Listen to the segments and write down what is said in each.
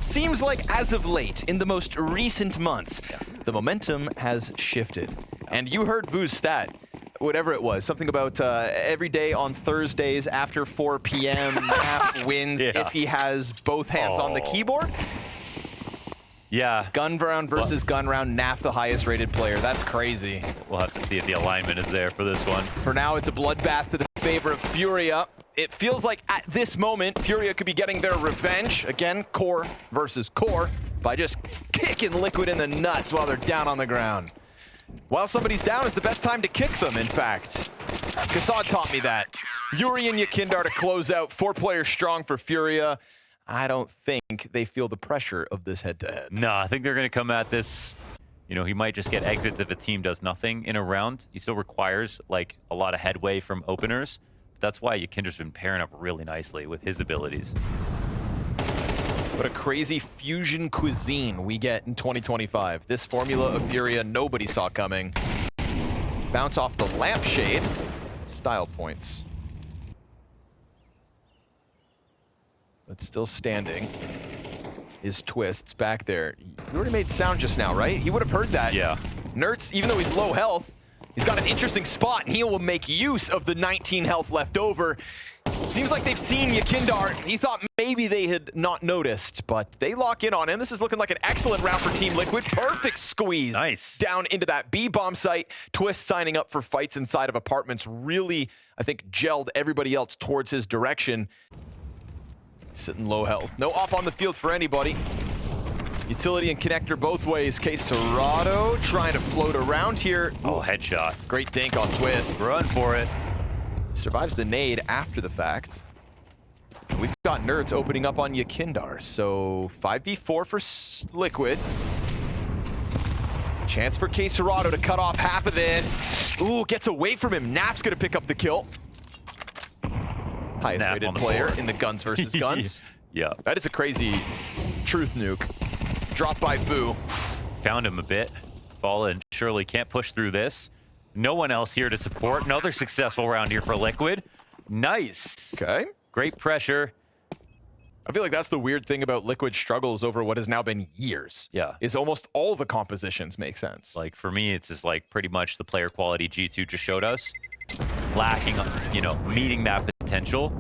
seems like as of late, in the most recent months, the momentum has shifted. And you heard Vu's stat, whatever it was, something about every day on Thursdays after 4 p.m. Naf wins if he has both hands on the keyboard. Yeah. Gun round versus gun round, Naf the highest rated player. That's crazy. We'll have to see if the alignment is there for this one. For now, it's a bloodbath to the favor of Furia. It feels like at this moment, Furia could be getting their revenge. Again, core versus core by just kicking Liquid in the nuts while they're down on the ground. While somebody's down is the best time to kick them, in fact. Kassad taught me that. Yuri and Yakindar to close out. 4 players strong for Furia. I don't think they feel the pressure of this head-to-head. No, I think they're going to come at this. You know, he might just get exits if a team does nothing in a round. He still requires, like, a lot of headway from openers. But that's why Yakindar's been pairing up really nicely with his abilities. What a crazy fusion cuisine we get in 2025. This formula of Furia nobody saw coming. Bounce off the lampshade. Style points. But still standing. His twists back there. You already made sound just now, right? He would have heard that. Yeah. Nertz, even though he's low health, he's got an interesting spot, and he will make use of the 19 health left over. Seems like they've seen Yakindar. He thought maybe they had not noticed, but they lock in on him. This is looking like an excellent round for Team Liquid. Perfect squeeze. Nice. Down into that B-bomb site. Twist signing up for fights inside of apartments really, I think, gelled everybody else towards his direction. Sitting low health. No off on the field for anybody. Utility and connector both ways. Kassad trying to float around here. Oh, headshot. Great dink on Twist. Run for it. Survives the nade after the fact. And we've got Nerds opening up on Yakindar. So 5v4 for Liquid. Chance for Kassad to cut off half of this. Ooh, gets away from him. Naf's gonna pick up the kill. Highest rated player in the guns versus guns. Yeah. That is a crazy truth nuke. Dropped by Vu. Found him a bit. Fallen surely can't push through this. No one else here to support. Another successful round here for Liquid. Nice. Okay. Great pressure. I feel like that's the weird thing about Liquid struggles over what has now been years. Yeah. Is almost all the compositions make sense. Like, for me, it's just like pretty much the player quality G2 just showed us. Lacking, you know, meeting that potential.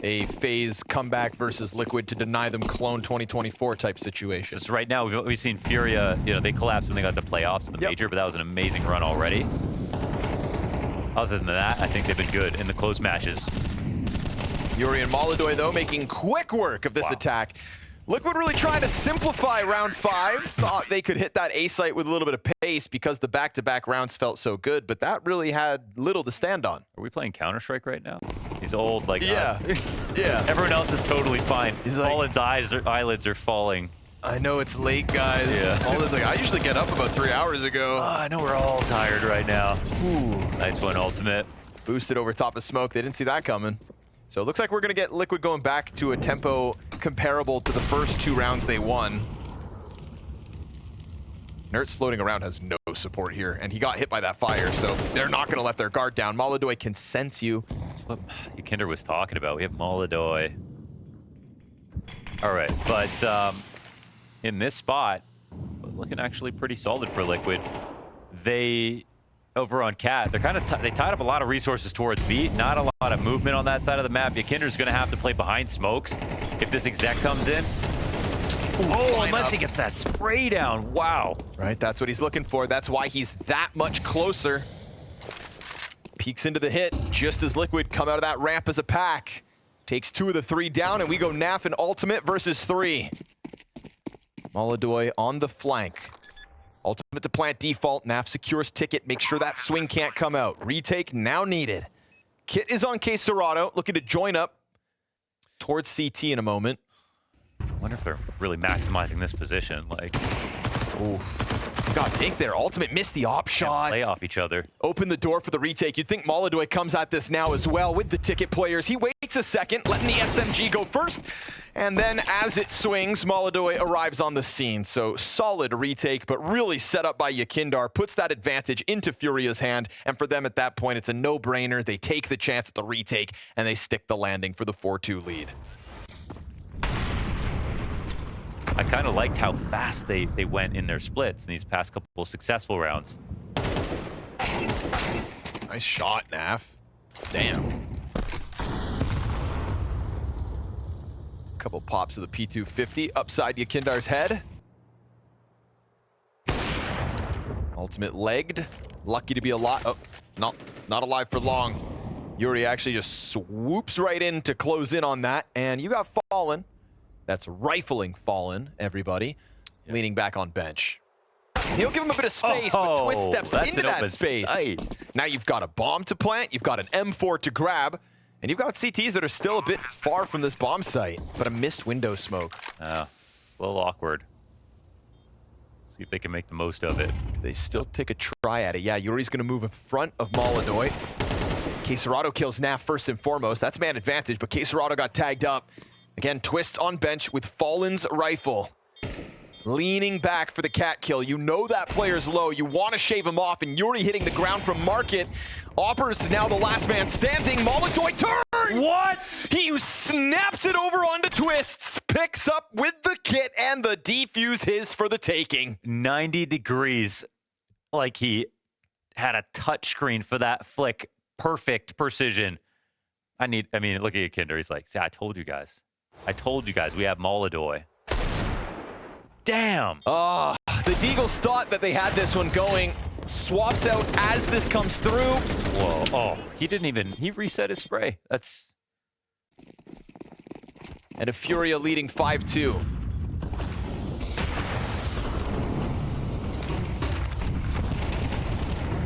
A phase comeback versus Liquid to deny them clone 2024 type situation. Just right now, we've seen Furia, you know, they collapsed when they got the playoffs in the major, but that was an amazing run already. Other than that, I think they've been good in the close matches. Yuri and Molodoy, though, making quick work of this attack. Liquid really trying to simplify round 5. Thought they could hit that A site with a little bit of pace because the back-to-back rounds felt so good, but that really had little to stand on. Are we playing Counter-Strike right now? He's old like us. Yeah. Everyone else is totally fine. He's like, Fallen's eyelids are falling. I know it's late, guys. Yeah. Fallen's like, I usually get up about 3 hours ago. I know we're all tired right now. Ooh, nice one, Ultimate. Boosted over top of smoke. They didn't see that coming. So it looks like we're going to get Liquid going back to a tempo comparable to the first 2 rounds they won. Nertz floating around has no support here, and he got hit by that fire, so they're not going to let their guard down. Molodoy can sense you. That's what Yakinder was talking about. We have Molodoy. All right, but in this spot, looking actually pretty solid for Liquid. They... Over on Cat, they're kind of they tied up a lot of resources towards B. Not a lot of movement on that side of the map. Yakinder's going to have to play behind smokes if this exec comes in. Oh, unless he gets that spray down. Wow. Right, that's what he's looking for. That's why he's that much closer. Peeks into the hit just as Liquid come out of that ramp as a pack. Takes 2 of the 3 down, and we go Naf and Ultimate versus 3. Molodoy on the flank. Ultimate to plant default. Naf secures ticket. Make sure that swing can't come out. Retake now needed. Kit is on Kassad, looking to join up towards CT in a moment. I wonder if they're really maximizing this position. Like, oof. got Dink there. Ultimate missed the op shot. Play off each other. Open the door for the retake. You'd think Molodoy comes at this now as well with the ticket players. He waits a second, letting the SMG go first. And then as it swings, Molodoy arrives on the scene. So solid retake, but really set up by Yakindar. Puts that advantage into Furia's hand. And for them at that point, it's a no-brainer. They take the chance at the retake, and they stick the landing for the 4-2 lead. I kind of liked how fast they went in their splits in these past couple of successful rounds. Nice shot, Naf. Damn. Couple pops of the P250 upside Yakindar's head. Ultimate legged. Lucky to be alive. Oh, not alive for long. Yuri actually just swoops right in to close in on that. And you got Fallen. That's rifling Fallen, everybody. Yep. Leaning back on bench. He'll give him a bit of space, but Twist steps into that space. Now you've got a bomb to plant, you've got an M4 to grab, and you've got CTs that are still a bit far from this bomb site, but a missed window smoke. A little awkward. See if they can make the most of it. They still take a try at it. Yeah, Yuri's going to move in front of Molodoy. Quesarado kills Naf first and foremost. That's man advantage, but Quesarado got tagged up. Again, Twist on bench with Fallen's rifle. Leaning back for the cat kill. You know that player's low. You want to shave him off, and Yuri hitting the ground from Market. Opper's now the last man standing. Molodoy turns! What? He snaps it over onto Twists, picks up with the kit, and the defuse his for the taking. 90 degrees, like he had a touchscreen for that flick. Perfect precision. I mean, look at Yakinder. He's like, see, I told you guys. We have Molodoy. Damn. The Deagles thought that they had this one going. Swaps out as this comes through. Whoa. Oh, he reset his spray. That's... And a Furia leading 5-2.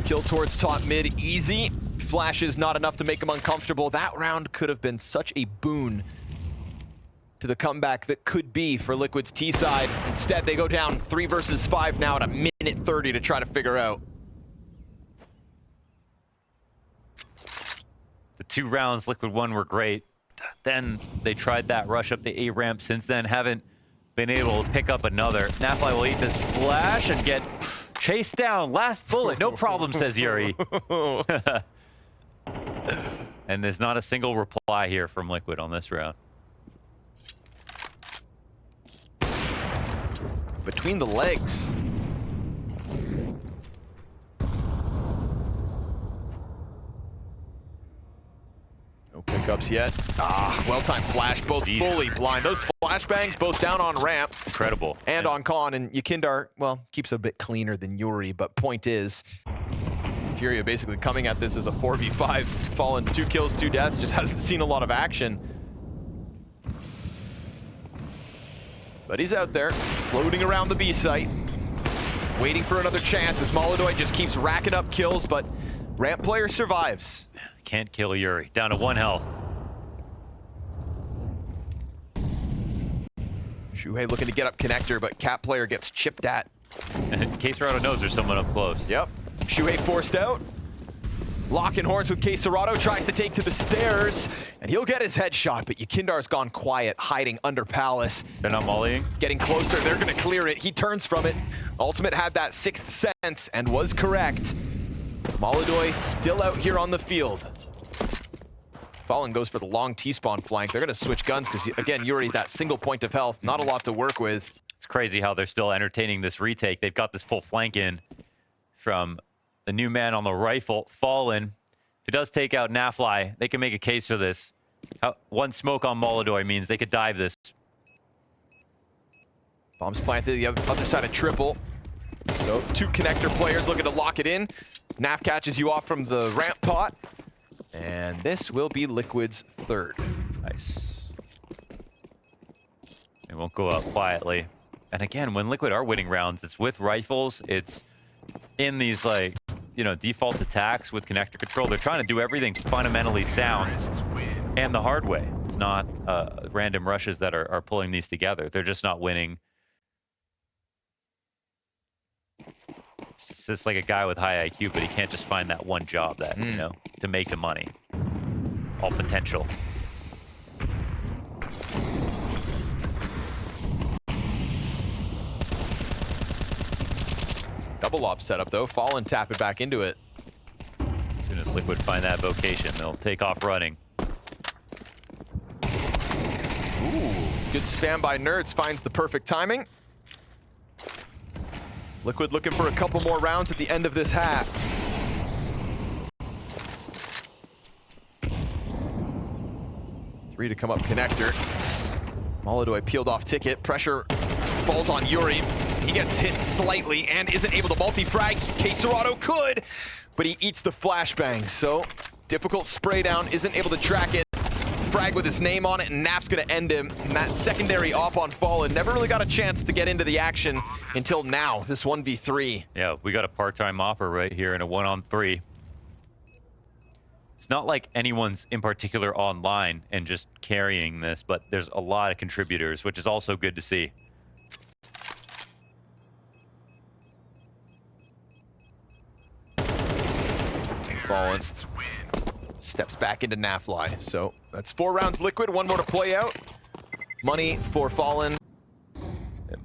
Kill towards top mid, easy. Flashes not enough to make him uncomfortable. That round could have been such a boon to the comeback that could be for Liquid's T side. Instead, they go down 3 versus 5 now at a minute 30 to try to figure out. The 2 rounds Liquid won were great. Then they tried that rush up the A ramp. Since then, haven't been able to pick up another. Nafly will eat this flash and get chased down. Last bullet, no problem, says Yuri. And there's not a single reply here from Liquid on this round. Between the legs. No pickups yet. Well-timed flash, both fully blind. Those flashbangs both down on ramp. Incredible. And on con, and Yakindar, well, keeps a bit cleaner than Yuri, but point is, Furia basically coming at this as a 4v5. Fallen 2 kills, 2 deaths, just hasn't seen a lot of action. But he's out there, floating around the B site, waiting for another chance as Molodoy just keeps racking up kills, but ramp player survives. Can't kill Yuri. Down to 1 health. Shuhei looking to get up connector, but cat player gets chipped at. Quesarado knows there's someone up close. Yep. Shuhei forced out. Locking horns with Quesarado, tries to take to the stairs, and he'll get his headshot, but Yakindar's gone quiet, hiding under Palace. They're not mollying? Getting closer, they're gonna clear it. He turns from it. Ultimate had that 6th sense and was correct. Molodoy still out here on the field. Fallen goes for the long T-spawn flank. They're gonna switch guns because, again, Yuri, that single point of health, not a lot to work with. It's crazy how they're still entertaining this retake. They've got this full flank in from the new man on the rifle, Fallen. If it does take out Nafly, they can make a case for this. 1 smoke on Molodoy means they could dive this. Bombs planted the other side of triple. So 2 connector players looking to lock it in. Naf catches you off from the ramp pot. And this will be Liquid's 3rd. Nice. It won't go up quietly. And again, when Liquid are winning rounds, it's with rifles. It's in these, like, you know, default attacks with connector control. They're trying to do everything fundamentally sound and the hard way. It's not random rushes that are pulling these together. They're just not winning. It's just like a guy with high IQ, but he can't just find that one job that, you know, to make the money. All potential. Double op setup though. Fallen tap it back into it. As soon as Liquid find that vocation, they'll take off running. Ooh, good spam by Nerds, finds the perfect timing. Liquid looking for a couple more rounds at the end of this half. Three to come up connector. Molodoy peeled off ticket. Pressure falls on Yuri. He gets hit slightly and isn't able to multi-frag. Quesarado could, but he eats the flashbang. So difficult spray down, isn't able to track it. Frag with his name on it, and Naf's gonna end him. And that secondary op on Fallen never really got a chance to get into the action until now, this 1v3. Yeah, we got a part-time opper right here in a 1-on-3. It's not like anyone's in particular online and just carrying this, but there's a lot of contributors, which is also good to see. Fallen steps back into Nafly. So that's 4 rounds Liquid, 1 more to play out. Money for Fallen.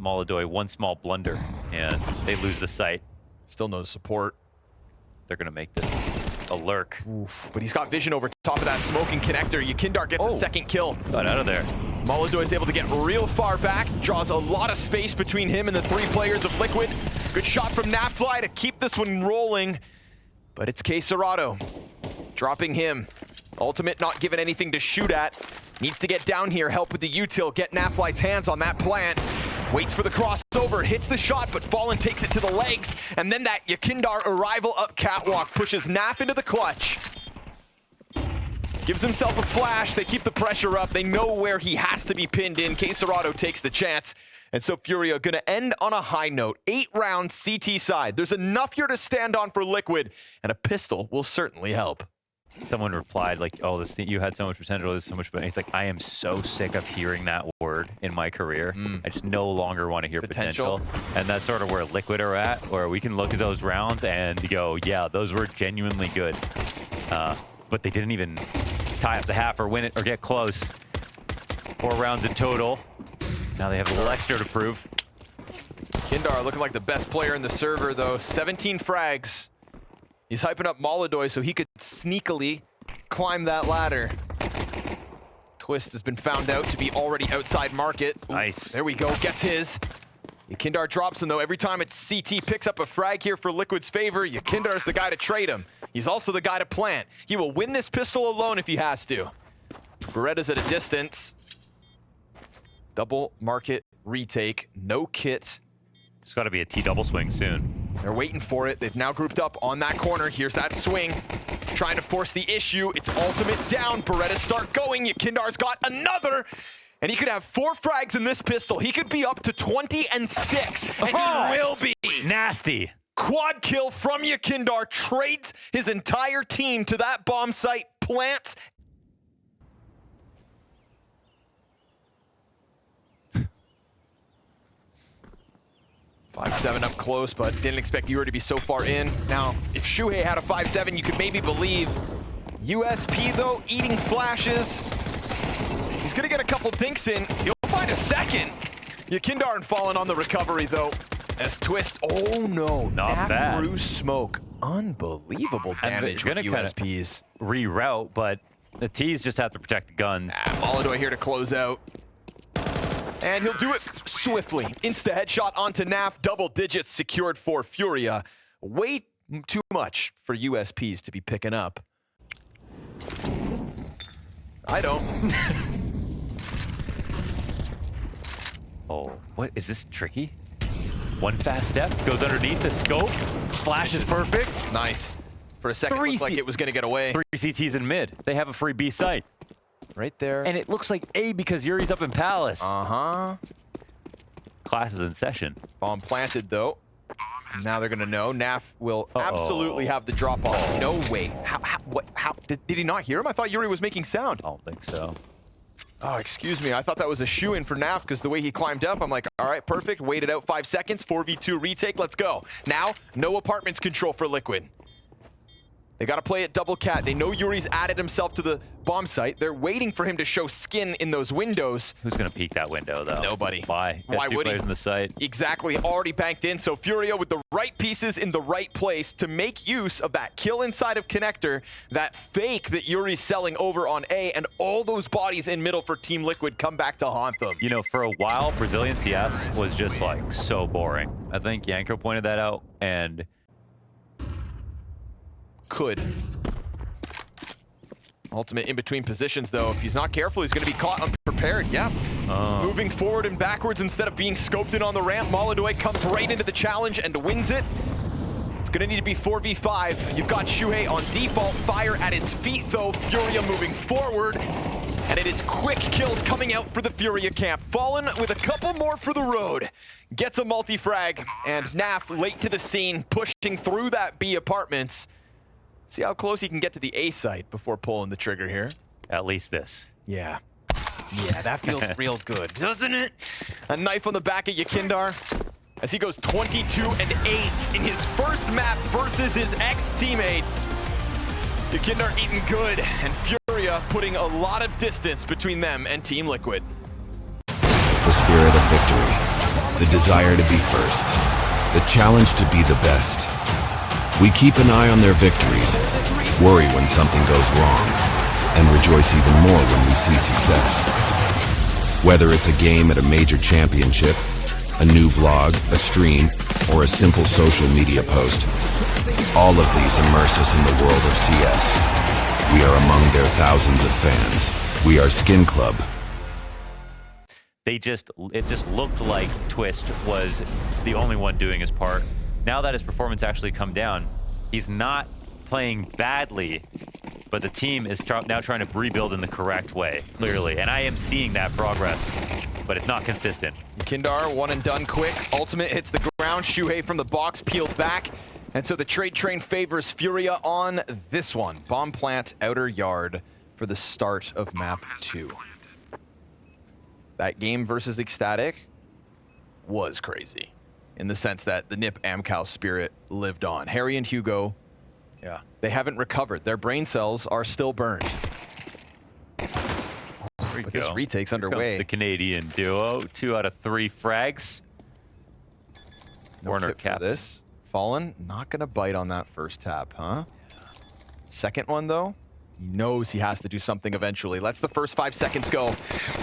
Molodoy, one small blunder, and they lose the sight. Still no support. They're gonna make this a lurk. Oof, but he's got vision over top of that smoking connector. Yakindar gets a second kill. Got out of there. Molodoy is able to get real far back, draws a lot of space between him and the 3 players of Liquid. Good shot from Nafly to keep this one rolling, but it's Quesarado dropping him. Ultimate not given anything to shoot at. Needs to get down here, help with the util, get Nafly's hands on that plant. Waits for the crossover, hits the shot, but Fallen takes it to the legs, and then that Yakindar arrival up catwalk pushes Naf into the clutch. Gives himself a flash, they keep the pressure up, they know where he has to be pinned in. Quesarado takes the chance, and so Furia gonna end on a high note. 8 rounds CT side. There's enough here to stand on for Liquid, and a pistol will certainly help. Someone replied like, oh, this thing, you had so much potential, this is so much, but he's like, I am so sick of hearing that word in my career. I just no longer want to hear potential. And that's sort of where Liquid are at, where we can look at those rounds and go, yeah, those were genuinely good. But they didn't even tie up the half or win it or get close. 4 rounds in total. Now they have a little extra to prove. Kindar looking like the best player in the server though. 17 frags. He's hyping up Molodoy so he could sneakily climb that ladder. Twist has been found out to be already outside market. Ooh, nice. There we go, gets his. Yakindar drops him though. Every time it's CT picks up a frag here for Liquid's favor, Yakindar's the guy to trade him. He's also the guy to plant. He will win this pistol alone if he has to. Beretta's at a distance. Double market retake, no kit. There's got to be a T double swing soon. They're waiting for it. They've now grouped up on that corner. Here's that swing. Trying to force the issue. It's ultimate down. Beretta start going. Yakindar's got another. And he could have 4 frags in this pistol. He could be up to 20 and 6. And he will be. Nasty. Quad kill from Yakindar. Trades his entire team to that bomb site. Plants. 5-7 up close, but didn't expect Yuri to be so far in. Now, if Shuhei had a 5-7, you could maybe believe. USP, though, eating flashes. He's gonna get a couple dinks in. He'll find a second. Yakindar and Fallen on the recovery, though. As Twist, oh no, not bad. Through smoke. Unbelievable damage with USPs. Reroute, but the T's just have to protect the guns. Molodoy here to close out. And he'll do it swiftly. Insta headshot onto Naf, double digits secured for Furia. Way too much for USPs to be picking up. I don't. Oh, what, is this tricky? One fast step, goes underneath the scope, flash is perfect. Nice. For a second, it looked like it was gonna get away. 3 CTs in mid. They have a free B site. Right there. And it looks like A because Yuri's up in Palace. Uh-huh. Class is in session. Bomb planted, though. Now they're gonna know. Naf will absolutely have the drop off. No way. How did he not hear him? I thought Yuri was making sound. I don't think so. Oh, excuse me. I thought that was a shoe-in for Naf because the way he climbed up, I'm like, all right, perfect. Waited out 5 seconds. 4v2 retake. Let's go. Now, no apartments control for Liquid. They got to play it double cat. They know Yuri's added himself to the bomb site. They're waiting for him to show skin in those windows. Who's going to peek that window, though? Nobody. Why? Why two would he? players in the site. Exactly. Already banked in. So Furia with the right pieces in the right place to make use of that kill inside of Connector, that fake that Yuri's selling over on A, and all those bodies in middle for Team Liquid come back to haunt them. You know, for a while, Brazilian CS was just like so boring. I think Yanko pointed that out, and could. Ultimate in between positions, though. If he's not careful, he's going to be caught unprepared. Yeah. Moving forward and backwards instead of being scoped in on the ramp. Molodoy comes right into the challenge and wins it. It's going to need to be 4v5. You've got Shuhei on default. Fire at his feet, though. Furia moving forward. And it is quick kills coming out for the Furia camp. Fallen with a couple more for the road. Gets a multi-frag. And Naf late to the scene, pushing through that B apartments. See how close he can get to the A site before pulling the trigger here. at least this. Yeah. Yeah, that feels real good, doesn't it? A knife on the back of Yakindar as he goes 22 and 8 in his first map versus his ex-teammates. Yakindar eating good, and Furia putting a lot of distance between them and Team Liquid. The spirit of victory, the desire to be first, the challenge to be the best. We keep an eye on their victories, worry when something goes wrong, and rejoice even more when we see success. Whether it's a game at a major championship, a new vlog, a stream, or a simple social media post, all of these immerse us in the world of CS. We are among their thousands of fans. We are Skin Club. It just looked like Twist was the only one doing his part. Now that his performance actually come down, he's not playing badly, but the team is now trying to rebuild in the correct way, clearly. And I am seeing that progress, but it's not consistent. Kindar, one and done quick. Ultimate hits the ground. Shuhei from the box peeled back. And so the trade train favors Furia on this one. Bomb plant outer yard for the start of map 2. That game versus Ecstatic was crazy in the sense that the NiP Amcal spirit lived on. Harry and Hugo, Yeah. they haven't recovered. Their brain cells are still burned. But this retake's underway. The Canadian duo, 2 out of 3 frags. No Warner kit for cap. this. Fallen, not gonna bite on that first tap, huh? Second one though, he knows he has to do something eventually. Lets the first 5 seconds go.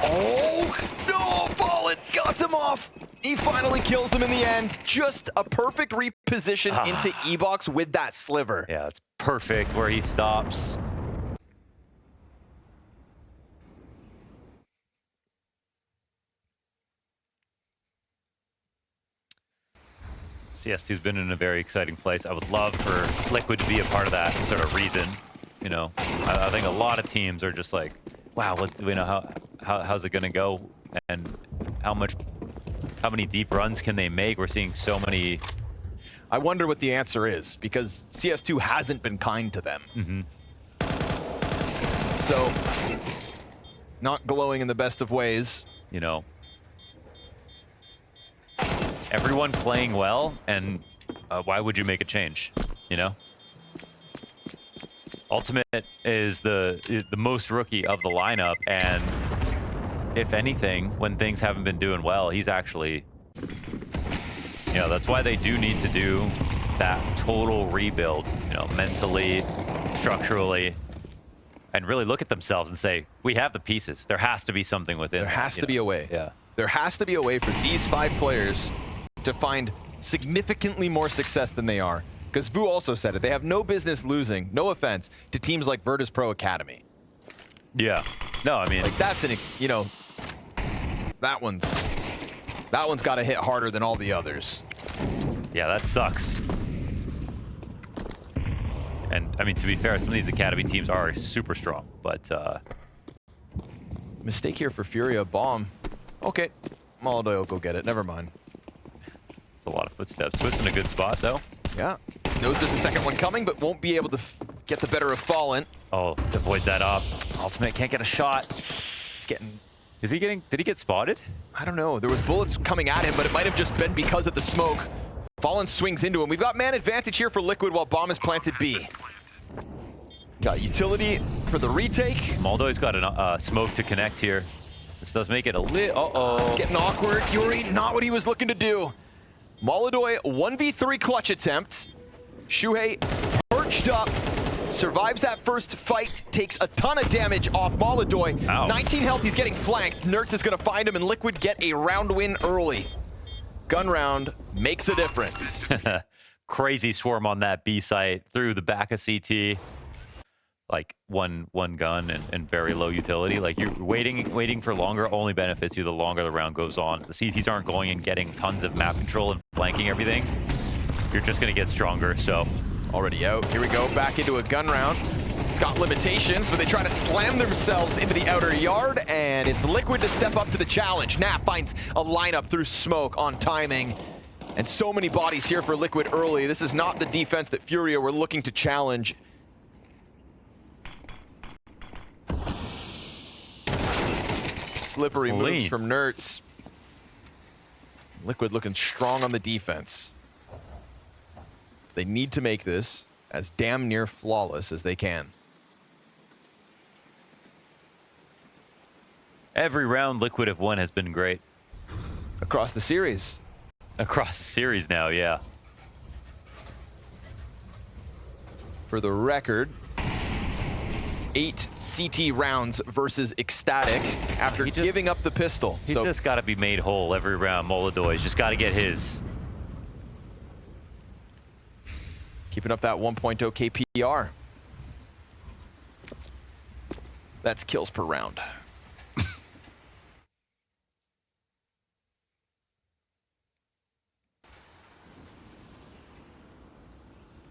Oh, no, Fallen got him off. He finally kills him in the end. Just a perfect reposition into E-Box with that sliver. Yeah, it's perfect where he stops. CS2's been in a very exciting place. I would love for Liquid to be a part of that sort of reason. You know, I think a lot of teams are just like, wow, how's it gonna go, and how many deep runs can they make? We're seeing so many. I wonder what the answer is, because CS2 hasn't been kind to them. So, not glowing in the best of ways. You know, everyone playing well, and why would you make a change? You know, Ultimate is the most rookie of the lineup, and if anything, when things haven't been doing well, he's actually, you know, that's why they do need to do that total rebuild, you know, mentally, structurally, and really look at themselves and say, we have the pieces. There has to be something within. There has to be a way. Yeah. There has to be a way for these 5 players to find significantly more success than they are. Because Vu also said it. They have no business losing, no offense, to teams like Virtus Pro Academy. Yeah. No, I mean, Like, that's an, you know, that one's got to hit harder than all the others. yeah, that sucks. And I mean, to be fair, some of these Academy teams are super strong, but Mistake here for Furia. Bomb. Okay. Molodoy will go get it. Never mind. it's a lot of footsteps. Twist in a good spot, though. Yeah. Knows there's a second one coming, but won't be able to get the better of Fallen. Oh, avoid that up. Ultimate can't get a shot. He's getting Is he getting, did he get spotted? I don't know. There was bullets coming at him, but it might have just been because of the smoke. Fallen swings into him. We've got man advantage here for Liquid while bomb is planted B. Got utility for the retake. Moldo's got a smoke to connect here. This does make it a uh-oh. Getting awkward. Yuri, not what he was looking to do. Moldoy, 1v3 clutch attempt. Shuhei perched up, survives that first fight, takes a ton of damage off Moldoy. Ow. 19 health, he's getting flanked. Nertz is gonna find him and Liquid get a round win early. Gun round makes a difference. Crazy swarm on that B site through the back of CT. Like one gun and very low utility. Like you're waiting for longer only benefits you the longer the round goes on. The CTs aren't going and getting tons of map control and flanking everything. You're just gonna get stronger, so. Already out. Here we go, back into a gun round. It's got limitations, but they try to slam themselves into the outer yard, and it's Liquid to step up to the challenge. Nap finds a lineup through smoke on timing, and so many bodies here for Liquid early. This is not the defense that Furia were looking to challenge. Slippery moves from Nertz. Liquid looking strong on the defense. They need to make this as damn near flawless as they can. Every round Liquid have won has been great. Across the series. Across the series now, yeah. For the record, 8 CT rounds versus Ecstatic after giving up the pistol. He's just got to be made whole every round. Moldoy's just got to get his. Keeping up that 1.0 KPR. That's kills per round.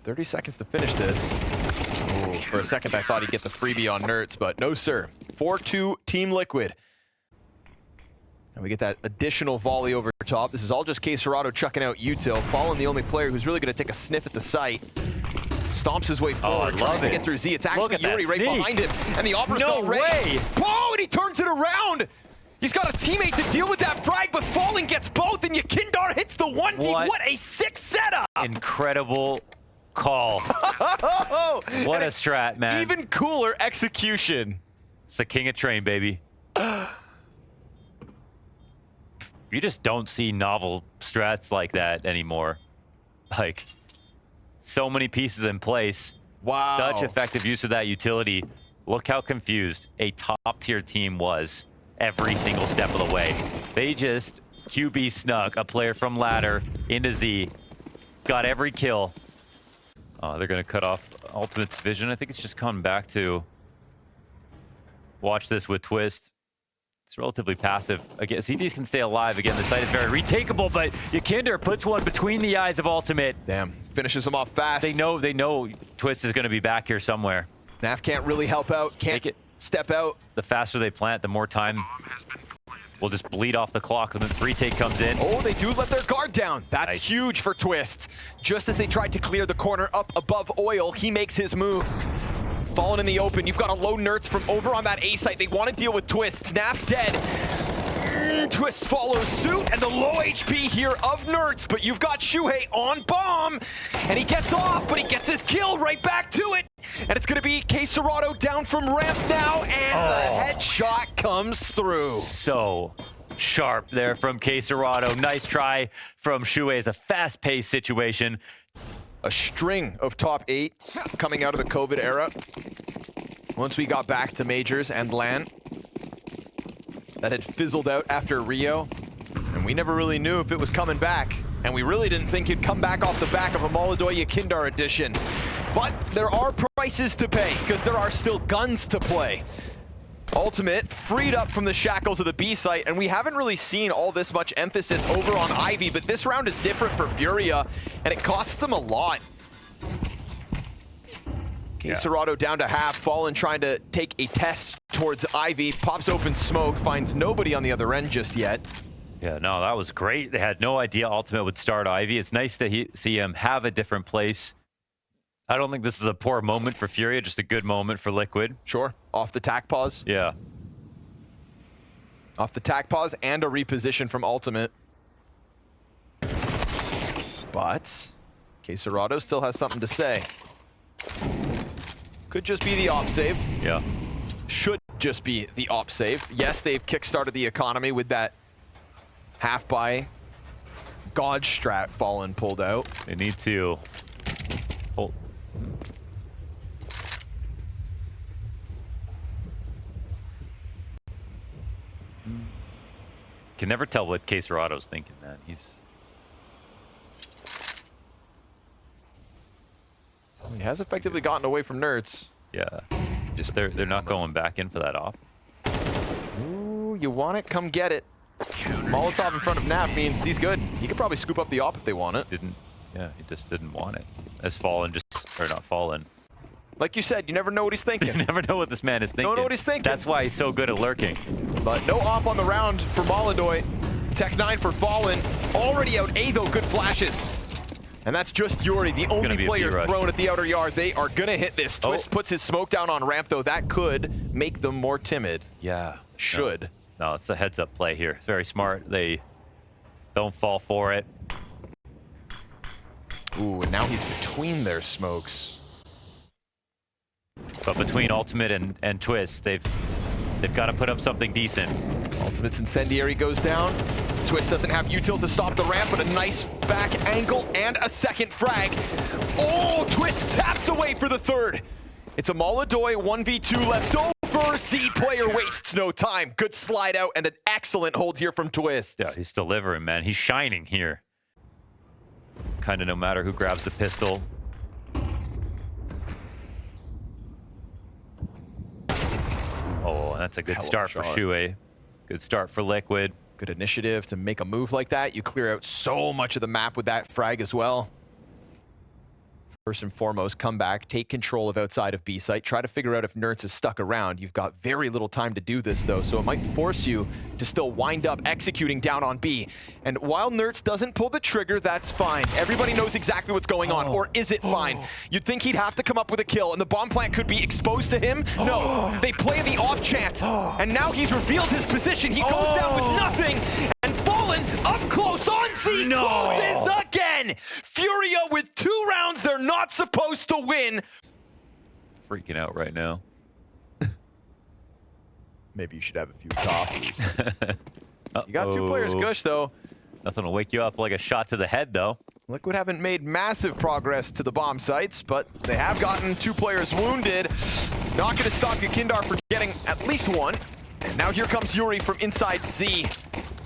30 seconds to finish this. Ooh, for a second, I thought he'd get the freebie on Nertz, but no, sir. 4-2 Team Liquid. And we get that additional volley over top. This is all just K-Serrato chucking out Util. Fallen, the only player who's really going to take a sniff at the site. Stomps his way forward, tries to get through Z. It's actually Yuri right behind him, and the Opera's not ready. Oh, and he turns it around! He's got a teammate to deal with that frag, but Fallen gets both, and Yakindar hits the 1D. What a sick setup! Incredible call. What a strat, man. Even cooler execution. It's the king of train, baby. You just don't see novel strats like that anymore. Like, so many pieces in place. Wow. Such effective use of that utility. Look how confused a top-tier team was every single step of the way. They just QB snuck a player from ladder into Z. Got every kill. They're going to cut off Ultimate's vision. I think it's just coming back to watch this with Twist. It's relatively passive. Again, CTs can stay alive. Again, the site is very retakeable, but Yakinder puts one between the eyes of Ultimate. Damn, finishes him off fast. They know Twist is going to be back here somewhere. Naf can't really help out, can't step out. The faster they plant, the more time will just bleed off the clock, and then the retake comes in. Oh, they do let their guard down. That's huge for Twist. Just as they tried to clear the corner up above Oil, he makes his move. Fallen in the open. You've got a low Nertz from over on that A site. They want to deal with Twist. Snap dead. Twist follows suit, and the low HP here of Nertz, but you've got Shuhei on bomb, and he gets off, but he gets his kill right back to it. And it's going to be K-Serrato down from ramp now, and the headshot comes through. So sharp there from K-Serrato. Nice try from Shuhei. It's a fast-paced situation. A string of top 8s coming out of the COVID era. Once we got back to Majors and LAN, that had fizzled out after Rio, and we never really knew if it was coming back. And we really didn't think it'd come back off the back of a Moldoy Yakindar edition. But there are prices to pay, because there are still guns to play. Ultimate freed up from the shackles of the B site, and we haven't really seen all this much emphasis over on Ivy, but this round is different for Furia, and it costs them a lot. K-Serrato down to half, Fallen trying to take a test towards Ivy, pops open smoke, finds nobody on the other end just yet. Yeah, no, that was great. They had no idea Ultimate would start Ivy. It's nice to see him have a different place. I don't think this is a poor moment for Furia, just a good moment for Liquid. Sure, off the tack pause. Yeah. Off the tack pause and a reposition from Ultimate. But Quesarado still has something to say. Could just be the op save. Yeah. Should just be the op save. Yes, they've kickstarted the economy with that half buy God strat Fallen pulled out. They need to hold. Can never tell what Quesarado's thinking, man. He has effectively gotten away from Nerds. Yeah. Just they're not going back in for that off. Ooh, you want it? Come get it. Molotov in front of Nap means he's good. He could probably scoop up the op if they want it. Yeah, he just didn't want it. As Fallen or not Fallen. Like you said, you never know what he's thinking. You never know what this man is thinking. Don't know what he's thinking. That's why he's so good at lurking. But no op on the round for Molidoy. Tech 9 for Fallen. Already out A though, good flashes. And that's just Yuri, the only player thrown at the outer yard. They are gonna hit this. Twist puts his smoke down on ramp though. That could make them more timid. Yeah. Should. No, it's a heads up play here. Very smart. They don't fall for it. Ooh, and now he's between their smokes. But between Ultimate and Twist, they've got to put up something decent. Ultimate's Incendiary goes down. Twist doesn't have util to stop the ramp, but a nice back angle and a second frag. Oh, Twist taps away for the third. It's a Molidoy 1v2 left over. Seed player wastes no time. Good slide out and an excellent hold here from Twist. Yeah, he's delivering, man. He's shining here. Kind of no matter who grabs the pistol. Oh, that's a good start for Shuey. Good start for Liquid. Good initiative to make a move like that. You clear out so much of the map with that frag as well. First and foremost, come back, take control of outside of B site, try to figure out if Nerds is stuck around. You've got very little time to do this though, so it might force you to still wind up executing down on B. And while Nerds doesn't pull the trigger, that's fine. Everybody knows exactly what's going on, or is it fine? You'd think he'd have to come up with a kill, and the bomb plant could be exposed to him. No, they play the off chance, and now he's revealed his position. He goes down with nothing, and Fallen up close on Z closes again. Furia with 2 rounds they're not supposed to win. Freaking out right now. Maybe you should have a few coffees. You got 2 players gush though. Nothing will wake you up like a shot to the head though. Liquid haven't made massive progress to the bomb sites, but they have gotten 2 players wounded. It's not going to stop Yakindar from getting at least 1. And now here comes Yuri from inside Z.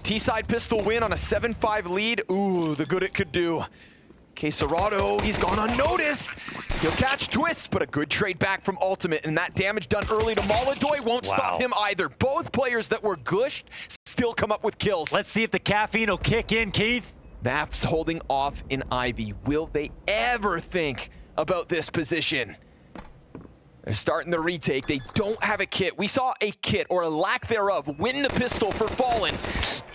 T-side pistol win on a 7-5 lead. Ooh, the good it could do. Quesarado, he's gone unnoticed. He'll catch Twist, but a good trade back from Ultimate, and that damage done early to Molidoy won't stop him either. Both players that were gushed still come up with kills. Let's see if the caffeine will kick in, Keith. Naf's holding off in Ivy. Will they ever think about this position? They're starting the retake. They don't have a kit. We saw a kit, or a lack thereof, win the pistol for Fallen.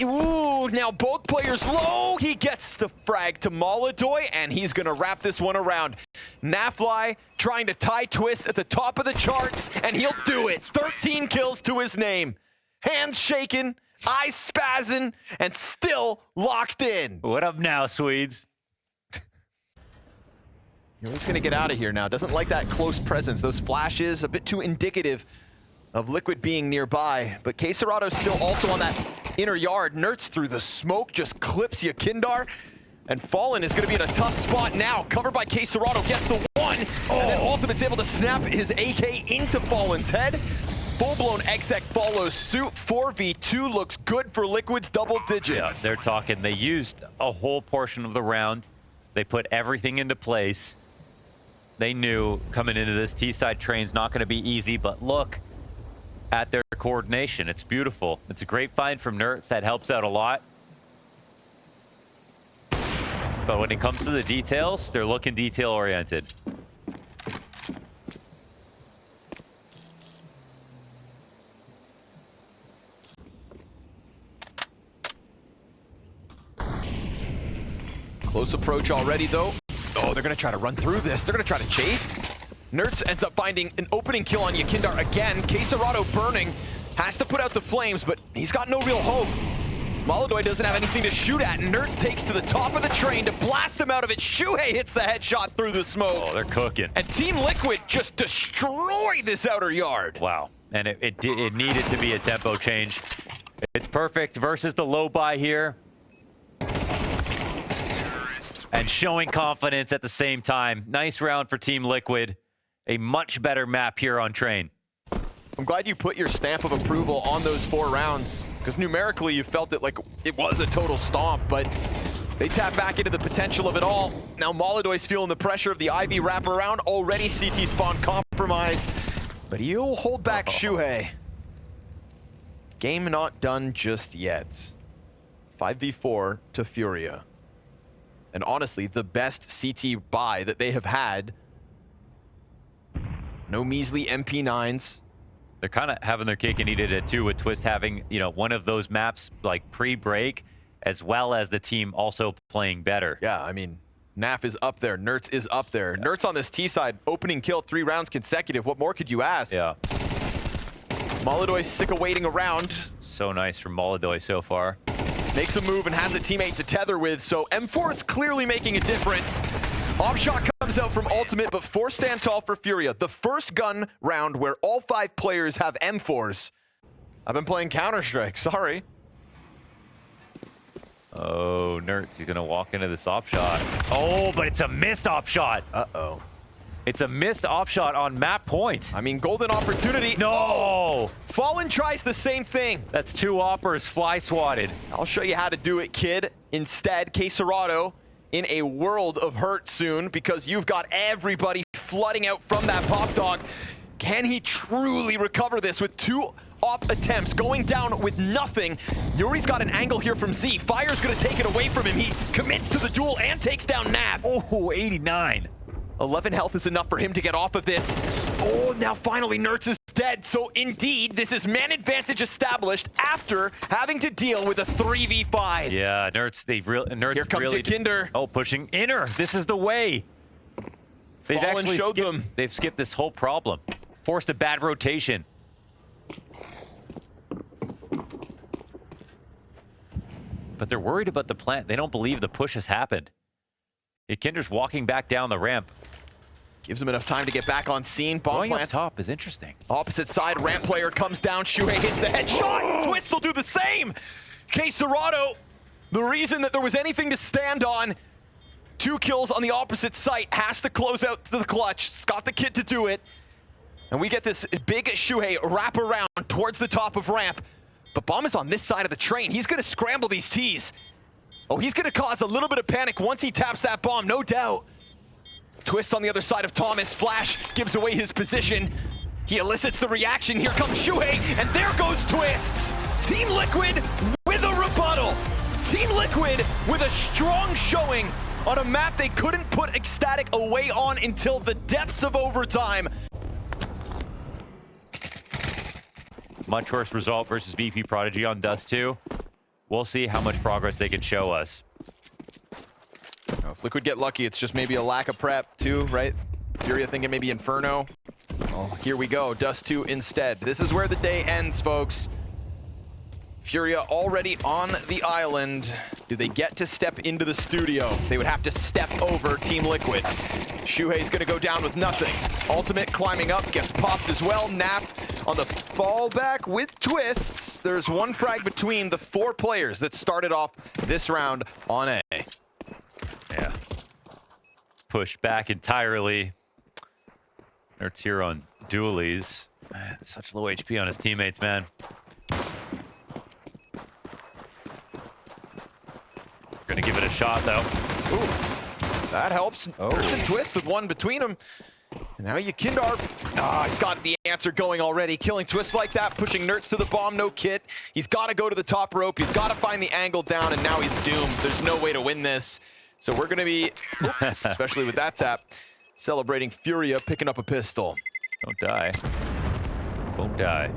Ooh, now both players low. He gets the frag to Molidoy, and he's gonna wrap this one around. Nafly trying to tie Twist at the top of the charts, and he'll do it. 13 kills to his name. Hands shaking, eyes spazzing, and still locked in. What up now, Swedes? He's gonna get out of here now. Doesn't like that close presence. Those flashes, a bit too indicative of Liquid being nearby. But Quesarado's still also on that inner yard. Nerds through the smoke, just clips Yakindar. And Fallen is gonna be in a tough spot now. Covered by Quesarado, gets the 1. And then Ultimate's able to snap his AK into Fallen's head. Full-blown exec follows suit. 4v2 looks good for Liquid's double digits. Yeah, they're talking. They used a whole portion of the round. They put everything into place. They knew coming into this T-side train's not going to be easy, but look at their coordination. It's beautiful. It's a great find from Nerds. That helps out a lot. But when it comes to the details, they're looking detail-oriented. Close approach already, though. Oh, they're going to try to run through this. They're going to try to chase. Nerds ends up finding an opening kill on Yakindar again. Quesarado burning. has to put out the flames, but he's got no real hope. Molodoy doesn't have anything to shoot at, and Nerds takes to the top of the train to blast him out of it. Shuhei hits the headshot through the smoke. Oh, they're cooking. And Team Liquid just destroy this outer yard. Wow. And it needed to be a tempo change. It's perfect versus the low buy here. And showing confidence at the same time. Nice round for Team Liquid. A much better map here on Train. I'm glad you put your stamp of approval on those 4 rounds, because numerically you felt it like it was a total stomp, but they tap back into the potential of it all. Now Molodoy's feeling the pressure of the Ivy wraparound, already CT spawn compromised, but he'll hold back Shuhei. Game not done just yet. 5v4 to Furia. And honestly, the best CT buy that they have had. No measly MP9s. They're kind of having their cake and eat it too, with Twist having, you know, one of those maps like pre-break, as well as the team also playing better. Yeah, I mean, Naf is up there. Nertz is up there. Yeah. Nertz on this T side, opening kill 3 rounds consecutive. What more could you ask? Yeah. Molodoy sick of waiting around. So nice from Molodoy so far. Makes a move and has a teammate to tether with, so M4 is clearly making a difference. Offshot comes out from Ultimate, but 4 stand tall for Furia. The first gun round where all 5 players have M4s. I've been playing Counter-Strike, sorry. Oh, Nertz, he's gonna walk into this op shot. Oh, but it's a missed op shot. Uh-oh. It's a missed op shot on map point. I mean, golden opportunity. No! Oh. Fallen tries the same thing. That's 2 oppers fly swatted. I'll show you how to do it, kid. Instead, Quesarado in a world of hurt soon, because you've got everybody flooding out from that pop dog. Can he truly recover this with 2 op attempts going down with nothing? Yuri's got an angle here from Z. Fire's gonna take it away from him. He commits to the duel and takes down Nav. Oh, 89. 11 health is enough for him to get off of this. Oh, now finally Nertz is dead. So indeed, this is man advantage established after having to deal with a 3v5. Yeah, Nertz, Nertz Here comes really Yakinder. Oh, pushing inner. This is the way. They've Fallen actually showed them. They've skipped this whole problem. Forced a bad rotation. But they're worried about the plant. They don't believe the push has happened. Yakinder's walking back down the ramp. Gives him enough time to get back on scene. Bomb Going up plant. top is interesting. Opposite side, ramp player comes down. Shuhei hits the headshot. Twist will do the same. Quesarado, the reason that there was anything to stand on. 2 kills on the opposite site. Has to close out the clutch. It's got the kit to do it. And we get this big Shuhei wrap around towards the top of ramp. But Bomb is on this side of the train. He's going to scramble these T's. Oh, he's going to cause a little bit of panic once he taps that bomb, no doubt. Twist on the other side of Thomas. Flash gives away his position. He elicits the reaction. Here comes Shuhei, and there goes Twist. Team Liquid with a rebuttal. Team Liquid with a strong showing on a map they couldn't put Ecstatic away on until the depths of overtime. Much worse result versus VP Prodigy on Dust 2. We'll see how much progress they can show us. Oh, if Liquid get lucky, it's just maybe a lack of prep too, right? Furia thinking maybe Inferno. Oh, here we go, Dust 2 instead. This is where the day ends, folks. Furia already on the island. Do they get to step into the studio? They would have to step over Team Liquid. Shuhei's gonna go down with nothing. Ultimate climbing up, gets popped as well. Naf on the fallback with Twists. There's 1 frag between the 4 players that started off this round on A. Yeah. Push back entirely. Nertz here on dualies. Man, such low HP on his teammates, man. Gonna give it a shot, though. Ooh, that helps. Oh. Nertz and Twist with 1 between them. And now Yakindar, he's got the answer going already. Killing Twist like that, pushing Nertz to the bomb, no kit. He's got to go to the top rope. He's got to find the angle down, and now he's doomed. There's no way to win this. So we're going to be, especially with that tap, celebrating Furia picking up a pistol. Don't die. Won't die.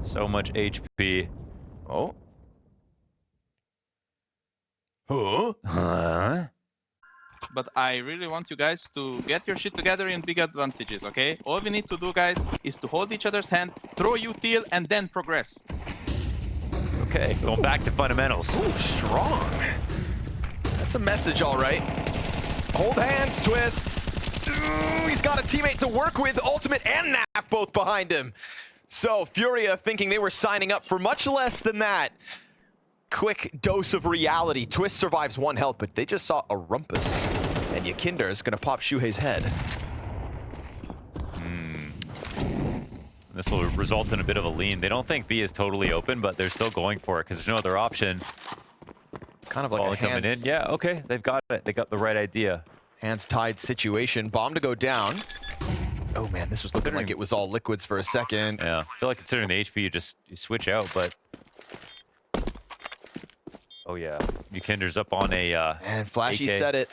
So much HP. Oh. Huh? Huh? but I really want you guys to get your shit together in big advantages, okay? All we need to do, guys, is to hold each other's hand, throw util, and then progress. Okay, going back to fundamentals. Ooh, strong. That's a message, all right. Hold hands, Twists. Ooh, he's got a teammate to work with. Ultimate and Naf both behind him. So Furia thinking they were signing up for much less than that. Quick dose of reality. Twist survives 1 health, but they just saw a rumpus. And Yakinder is going to pop Shuhei's head. This will result in a bit of a lean. They don't think B is totally open, but they're still going for it because there's no other option. Kind of like Ball a coming in. Yeah, okay, they've got it. They got the right idea. hands-tied situation. Bomb to go down. Oh man, this was looking like it was all liquids for a second. Yeah, I feel like considering the HP, you switch out, but... Oh yeah, Yukinder's up on a And Flashy AK. said it.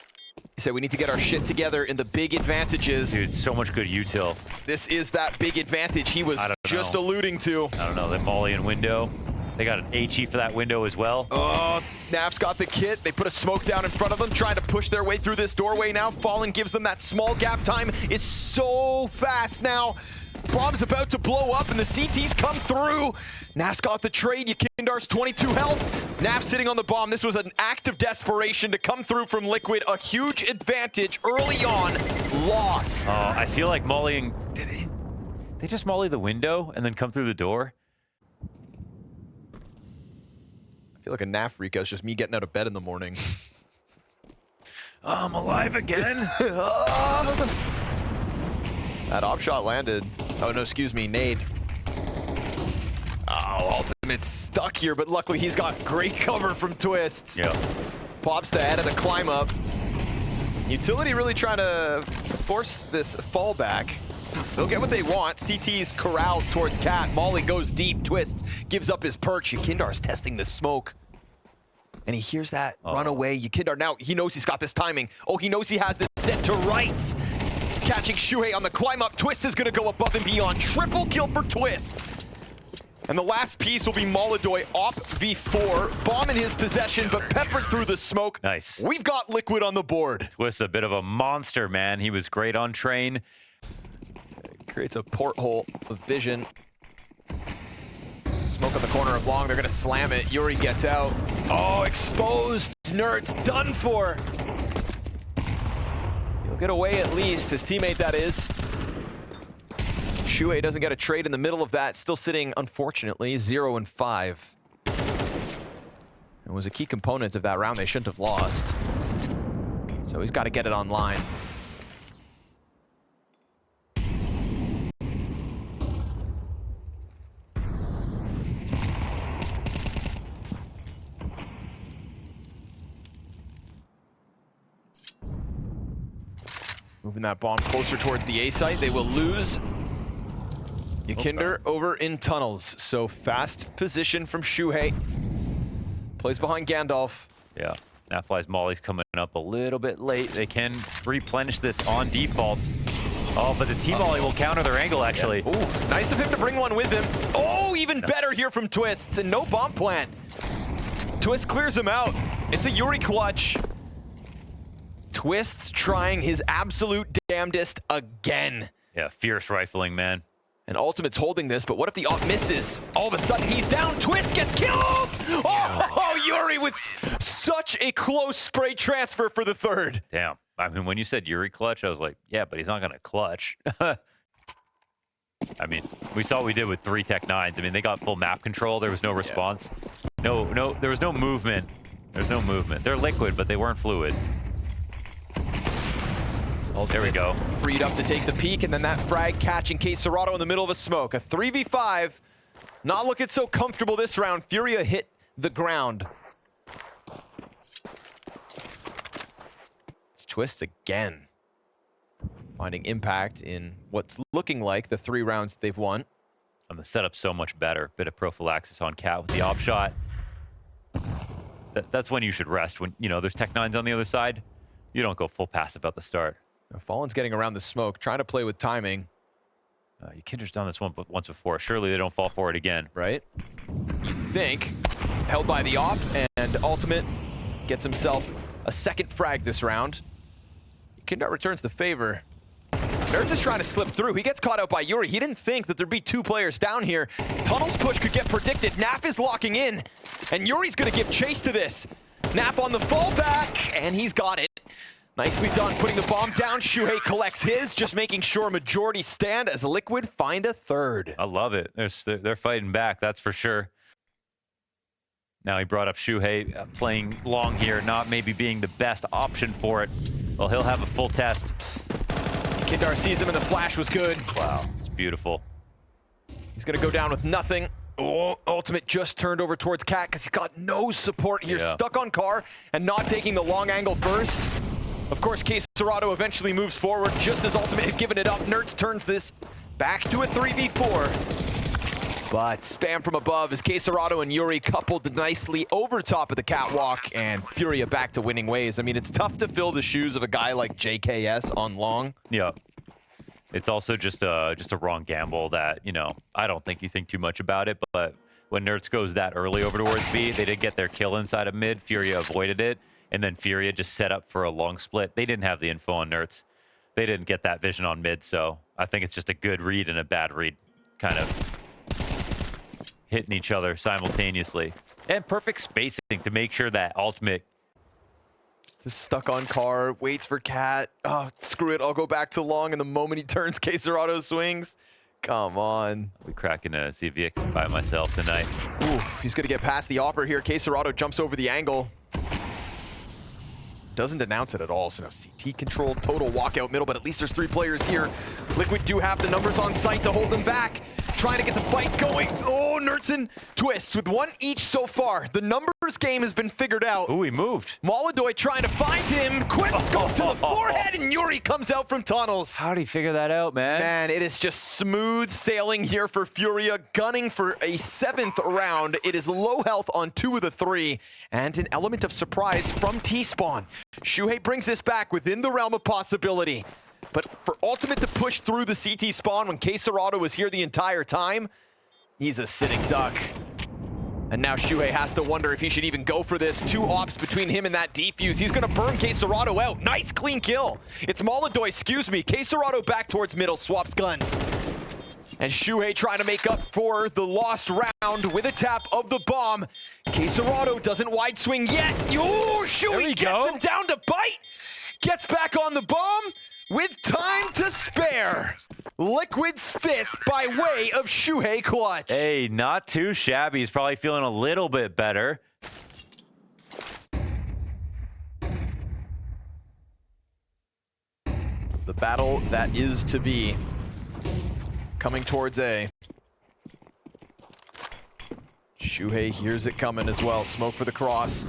He said we need to get our shit together in the big advantages. Dude, so much good util. This is that big advantage he was just know. alluding to. I don't know, that volley and window. They got an HE for that window as well. Oh, Naf's got the kit. They put a smoke down in front of them, trying to push their way through this doorway now. Fallen gives them that small gap. Time is so fast now. Bomb's about to blow up, and the CTs come through. Naf's got the trade. Yakindar's 22 health. Naf sitting on the bomb. This was an act of desperation to come through from Liquid. A huge advantage early on. Lost. Oh, I feel like mollying... Did they just molly the window and then come through the door? I feel like a Naf Rika is just me getting out of bed in the morning. I'm alive again. That op shot landed. Oh no, excuse me, nade. Oh, Ultimate's stuck here, but luckily he's got great cover from Twists. Yeah. Pops the head of the climb up. Utility really trying to force this fallback. They'll get what they want. CT's corralled towards Cat. Molly goes deep. Twists gives up his perch. Yakindar's testing the smoke. And he hears that run away. Yakindar now, he knows he's got this timing. Oh, he knows he has this dead to rights. Catching Shuhei on the climb up. Twist is gonna go above and beyond. Triple kill for Twists. And the last piece will be Molodoy op v4. Bomb in his possession, but peppered through the smoke. Nice. We've got Liquid on the board. Twist a bit of a monster, man. He was great on train. Creates a porthole of vision. Smoke on the corner of long. They're gonna slam it. Yuri gets out. Oh, exposed. Nerds done for. He'll get away at least. His teammate, that is. Shuhei doesn't get a trade in the middle of that. Still sitting, unfortunately, 0-5. It was a key component of that round they shouldn't have lost. So he's got to get it online. Moving that bomb closer towards the A site. They will lose. Yakinder over in tunnels. So fast position from Shuhei. Plays behind Gandalf. Yeah. Now Fly's Molly's coming up a little bit late. They can replenish this on default. Oh, but the T-Molly will counter their angle, actually. Yeah. Ooh, nice of him to bring one with him. Oh, even better here from Twists, and no bomb plant. Twist clears him out. It's a Yuri clutch. Twists trying his absolute damnedest again. Yeah, fierce rifling, man. And Ultimate's holding this, but what if the op misses? All of a sudden, he's down. Twist gets killed! Oh, Yuri with such a close spray transfer for the third. Damn. I mean, when you said Yuri clutch, I was like, yeah, but he's not going to clutch. I mean, we saw what we did with 3 Tech 9s. I mean, they got full map control. There was no response. No, there was no movement. There's no movement. They're liquid, but they weren't fluid. There we go. Freed up to take the peek, and then that frag catching Case Serato in the middle of a smoke. A 3v5. Not looking so comfortable this round. Furia hit the ground. It's Twist again. Finding impact in what's looking like the 3 rounds that they've won. And the setup's so much better. Bit of prophylaxis on Cat with the op shot. That's when you should rest. When, you know, there's Tech 9s on the other side, you don't go full passive at the start. Now, Fallen's getting around the smoke, trying to play with timing. Yukinder's done this one once before. Surely they don't fall for it again. Right? You think. Held by the op, and Ultimate gets himself a second frag this round. Kindar returns the favor. Nerds is trying to slip through. He gets caught out by Yuri. He didn't think that there'd be 2 players down here. Tunnel's push could get predicted. Naf is locking in, and Yuri's gonna give chase to this. Naf on the fallback, and he's got it. Nicely done, putting the bomb down. Shuhei collects his, just making sure majority stand as Liquid find a third. I love it. They're fighting back, that's for sure. Now he brought up Shuhei playing long here, not maybe being the best option for it. Well, he'll have a full test. Kindar sees him, and the flash was good. Wow, it's beautiful. He's gonna go down with nothing. Oh, Ultimate just turned over towards Cat because he got no support here. Yeah. Stuck on Car and not taking the long angle first. Of course, Serato eventually moves forward just as Ultimate had given it up. Nerds turns this back to a 3v4. But spam from above as Serato and Yuri coupled nicely over top of the catwalk, and Furia back to winning ways. I mean, it's tough to fill the shoes of a guy like JKS on long. Yeah. It's also just a wrong gamble that, you know, I don't think you think too much about it, but when Nerds goes that early over towards B, they did get their kill inside of mid. Furia avoided it, and then Furia just set up for a long split. They didn't have the info on Nerds. They didn't get that vision on mid, so I think it's just a good read and a bad read, kind of hitting each other simultaneously. And perfect spacing to make sure that Ultimate Just stuck on Car, waits for Cat. Oh, screw it, I'll go back to long, and the moment he turns, Serato swings. Come on. I'll be cracking a CVX by myself tonight. Oof, he's gonna get past the offer here. Serato jumps over the angle. Doesn't announce it at all, so now CT control, total walkout middle, but at least there's 3 players here. Liquid do have the numbers on site to hold them back. Trying to get the fight going. Oh, Nertson twist with 1 each so far. The numbers game has been figured out. Ooh, he moved. Molodoy trying to find him. Quick scope to the forehead, and Yuri comes out from tunnels. How did he figure that out, man? Man, it is just smooth sailing here for Furia, gunning for a 7th round. It is low health on 2 of the 3, and an element of surprise from T-Spawn. Shuhei brings this back within the realm of possibility. But for Ultimate to push through the CT spawn when Serato was here the entire time, he's a sitting duck. And now Shuhei has to wonder if he should even go for this. 2 ops between him and that defuse. He's gonna burn Serato out. Nice clean kill. It's Molodoy, excuse me. Serato back towards middle, swaps guns. And Shuhei trying to make up for the lost round with a tap of the bomb. Serato doesn't wide swing yet. Oh, Shuhei gets him down to bite. Gets back on the bomb with time to spare. Liquid's 5th by way of Shuhei clutch. Hey, not too shabby. He's probably feeling a little bit better. The battle that is to be. Coming towards A. Shuhei hears it coming as well. Smoke for the cross.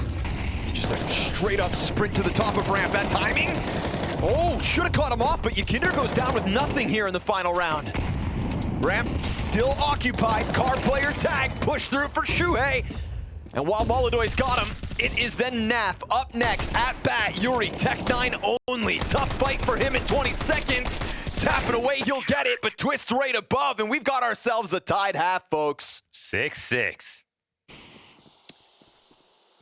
Just a straight up sprint to the top of ramp. That timing. Oh, should have caught him off, but Yakinder goes down with nothing here in the final round. Ramp still occupied. Car player tag. Push through for Shuhei. And while Molodoy's got him, it is then Naf up next at bat. Yuri, Tech 9 only. Tough fight for him in 20 seconds. Tapping away, he'll get it, but twist right above, and we've got ourselves a tied half, folks. 6-6.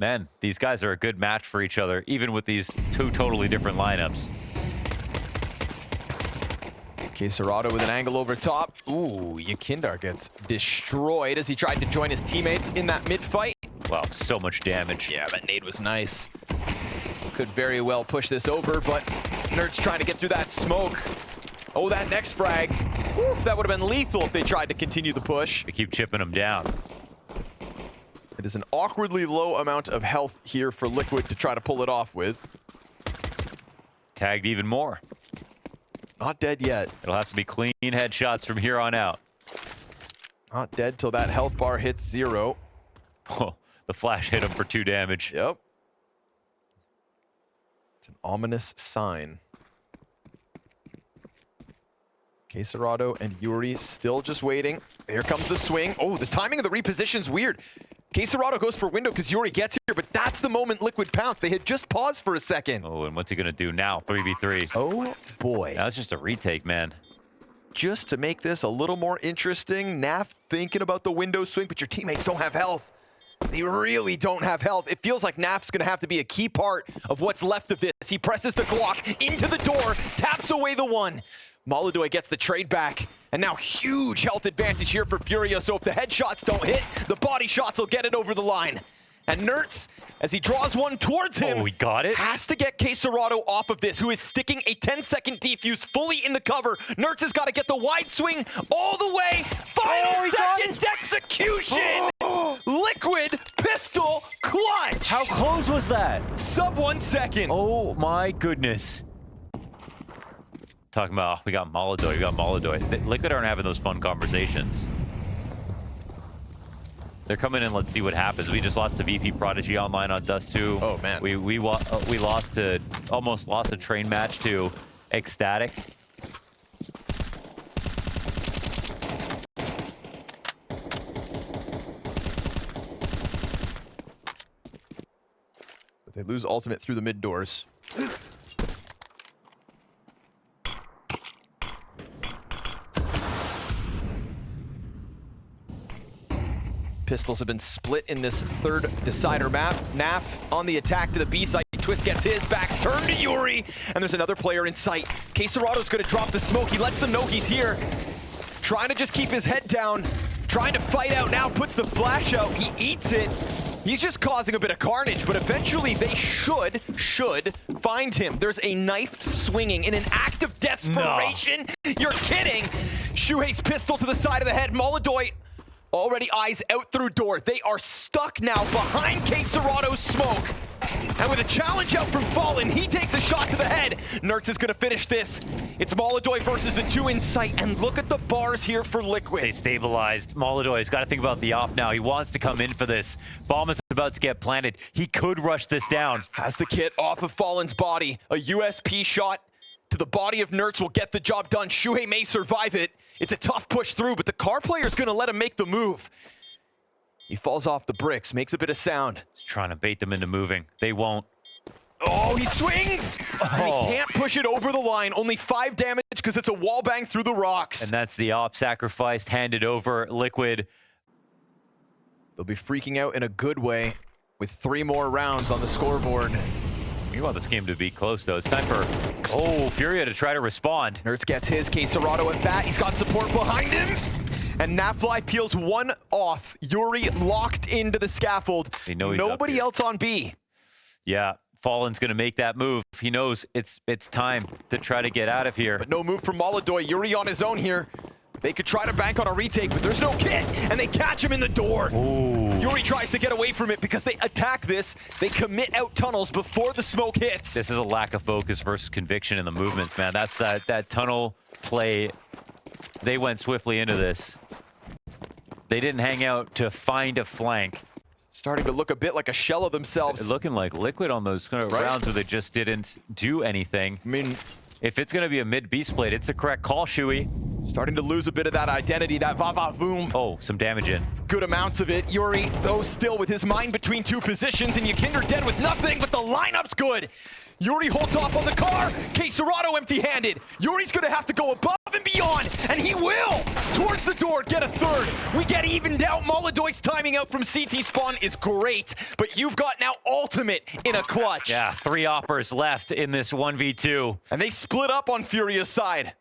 Man, these guys are a good match for each other, even with these 2 totally different lineups. Serato with an angle over top. Ooh, Yakindar gets destroyed as he tried to join his teammates in that mid-fight. Wow, so much damage. Yeah, that nade was nice. Could very well push this over, but Nerds trying to get through that smoke. Oh, that next frag. Oof, that would have been lethal if they tried to continue the push. They keep chipping them down. It is an awkwardly low amount of health here for Liquid to try to pull it off with. Tagged even more. Not dead yet. It'll have to be clean headshots from here on out. Not dead till that health bar hits 0. Oh, the flash hit him for 2 damage. Yep. It's an ominous sign. Serato and Yuri still just waiting. Here comes the swing. Oh, the timing of the reposition's weird. Serato goes for window because Yuri gets here, but that's the moment Liquid pounced. They had just paused for a second. Oh, and what's he gonna do now? 3v3. Oh boy. That was just a retake, man. Just to make this a little more interesting, Naf thinking about the window swing, but your teammates don't have health. They really don't have health. It feels like Naf's gonna have to be a key part of what's left of this. He presses the Glock into the door, taps away the one. Molodoy gets the trade back, and now huge health advantage here for Furia, so if the headshots don't hit, the body shots will get it over the line. And Nertz, as he draws one towards him, he got it. Has to get Quesarado off of this, who is sticking a 10-second defuse fully in the cover. Nertz has got to get the wide swing all the way. Final second execution! Liquid pistol clutch! How close was that? Sub 1 second. Oh my goodness. Talking about, we got Molodoy. Liquid aren't having those fun conversations. They're coming in, let's see what happens. We just lost to VP Prodigy online on Dust 2. Oh, man. We lost to, almost lost a train match to Ecstatic. But they lose ultimate through the mid doors. Pistols have been split in this third decider map. Naf on the attack to the B site. Twist gets his, back's turned to Yuri, and there's another player in sight. Quesarado's gonna drop the smoke. He lets them know he's here. Trying to just keep his head down. Trying to fight out now, puts the flash out. He eats it. He's just causing a bit of carnage, but eventually they should find him. There's a knife swinging in an act of desperation. No. You're kidding. Shuhei's pistol to the side of the head. Molodoy already eyes out through door. They are stuck now behind Quesarado's smoke. And with a challenge out from Fallen, he takes a shot to the head. Nertz is gonna finish this. It's Molodoy versus the two in sight, and look at the bars here for Liquid. They stabilized. Molodoy's got to think about the op now. He wants to come in for this. Bomb is about to get planted. He could rush this down. Has the kit off of Fallen's body. A USP shot to the body of Nertz will get the job done. Shuhei may survive it. It's a tough push through, but the car player's gonna let him make the move. He falls off the bricks, makes a bit of sound. He's trying to bait them into moving. They won't. Oh, he swings! And he can't push it over the line. Only 5 damage because it's a wall bang through the rocks. And that's the op sacrificed, handed over. Liquid. They'll be freaking out in a good way with 3 more rounds on the scoreboard. You want this game to be close, though. It's time for, Furia to try to respond. Nertz gets his. Quesarado at bat. He's got support behind him. And Nafly peels one off. Yuri locked into the scaffold. Nobody else on B. Yeah, Fallen's going to make that move. He knows it's time to try to get out of here. But no move from Molodoy. Yuri on his own here. They could try to bank on a retake, but there's no kit, and they catch him in the door. Ooh. Yuri tries to get away from it because they attack this. They commit out tunnels before the smoke hits. This is a lack of focus versus conviction in the movements, man. That's that tunnel play. They went swiftly into this. They didn't hang out to find a flank. Starting to look a bit like a shell of themselves. Looking like Liquid on those kind of rounds where they just didn't do anything. I mean, if it's going to be a mid-B split, it's the correct call, Shuey. Starting to lose a bit of that identity, that va-va-voom. Oh, some damage in. Good amounts of it. Yuri, though, still with his mind between 2 positions, and Yakinder dead with nothing, but the lineup's good. Yuri holds off on the car. Quesarado empty-handed. Yuri's gonna have to go above and beyond, and he will! Towards the door, get a third. We get evened out. Molodoy's timing out from CT spawn is great, but you've got now ultimate in a clutch. Yeah, 3 oppers left in this 1v2. And they split up on Furia's side.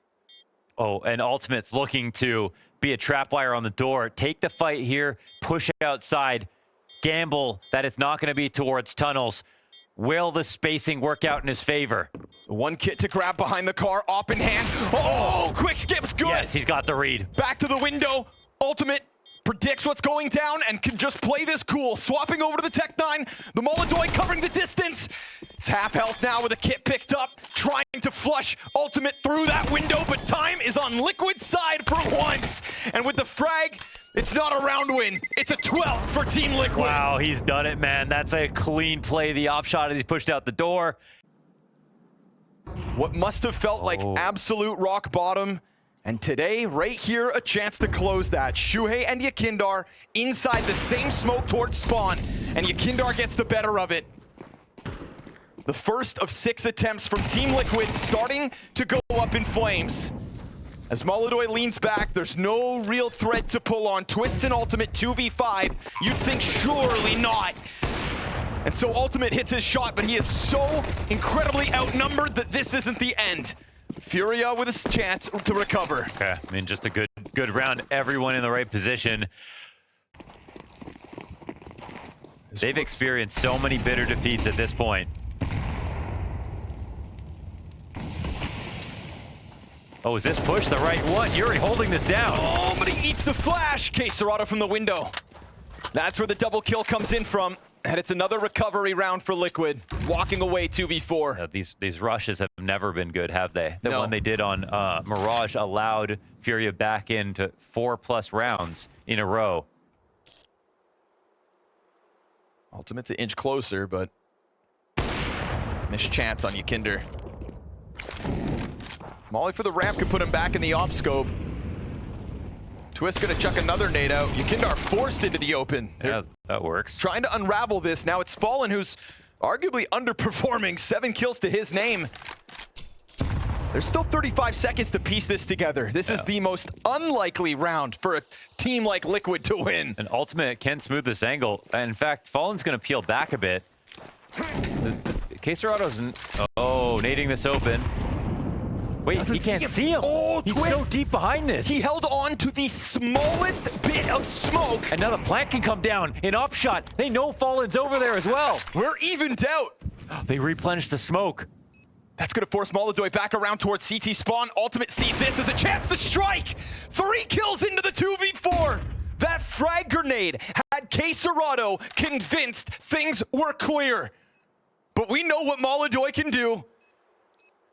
Oh, and Ultimate's looking to be a trapwire on the door. Take the fight here, push outside, gamble that it's not going to be towards tunnels. Will the spacing work out in his favor? One kit to grab behind the car, op in hand. Oh, quick skip's good. Yes, he's got the read. Back to the window. Ultimate predicts what's going down and can just play this cool. Swapping over to the Tech-9. The Molodoy covering the distance. It's half health now with a kit picked up. Trying to flush Ultimate through that window, but time is on Liquid's side for once. And with the frag, it's not a round win. It's a 12 for Team Liquid. Wow, he's done it, man. That's a clean play. The op shot as he's pushed out the door. What must have felt like absolute rock bottom. And today, right here, a chance to close that. Shuhei and Yakindar inside the same smoke towards spawn. And Yakindar gets the better of it. The first of 6 attempts from Team Liquid starting to go up in flames. As Molodoy leans back, there's no real thread to pull on. Twist and Ultimate 2v5. You'd think surely not. And so Ultimate hits his shot, but he is so incredibly outnumbered that this isn't the end. Furia with his chance to recover. Okay, I mean, just a good round. Everyone in the right position. They've experienced so many bitter defeats at this point. Oh, is this push the right one? Yuri holding this down. Oh, but he eats the flash. Quesarado from the window. That's where the double kill comes in from. And it's another recovery round for Liquid. Walking away 2v4. These rushes have never been good, have they? The No. one they did on Mirage allowed Furia back into 4+ rounds in a row. Ultimate to inch closer, but missed chance on Yakinder. Molly for the ramp could put him back in the op scope. Twist gonna chuck another nade out. Yakinder forced into the open. Yeah, that works. Trying to unravel this. Now it's Fallen who's arguably underperforming. 7 kills to his name. There's still 35 seconds to piece this together. This is the most unlikely round for a team like Liquid to win. And Ultimate can smooth this angle. In fact, Fallen's going to peel back a bit. Quesarado's... Oh, nading this open. Wait, he can't see him. Oh, He's Twist. so deep behind this. He held on to the smallest bit of smoke. And now the plant can come down in op shot. They know Fallen's over there as well. We're evened out. They replenished the smoke. That's going to force Molodoy back around towards CT spawn. Ultimate sees this as a chance to strike. 3 kills into the 2v4. That frag grenade had Quesarado convinced things were clear. But we know what Molodoy can do.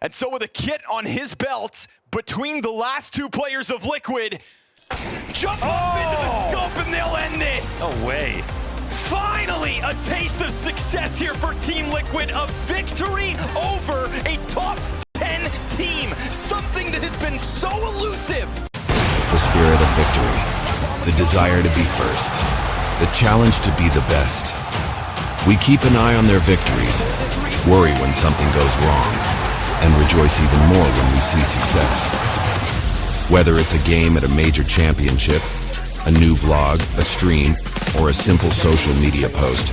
And so with a kit on his belt, between the last 2 players of Liquid, jump up into the scope and they'll end this. No way. Finally, a taste of success here for Team Liquid. A victory over a top 10 team. Something that has been so elusive. The spirit of victory, the desire to be first, the challenge to be the best. We keep an eye on their victories, worry when something goes wrong, and rejoice even more when we see success. Whether it's a game at a major championship, a new vlog, a stream, or a simple social media post,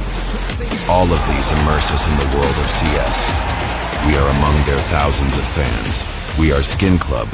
all of these immerse us in the world of CS. We are among their thousands of fans. We are Skin Club,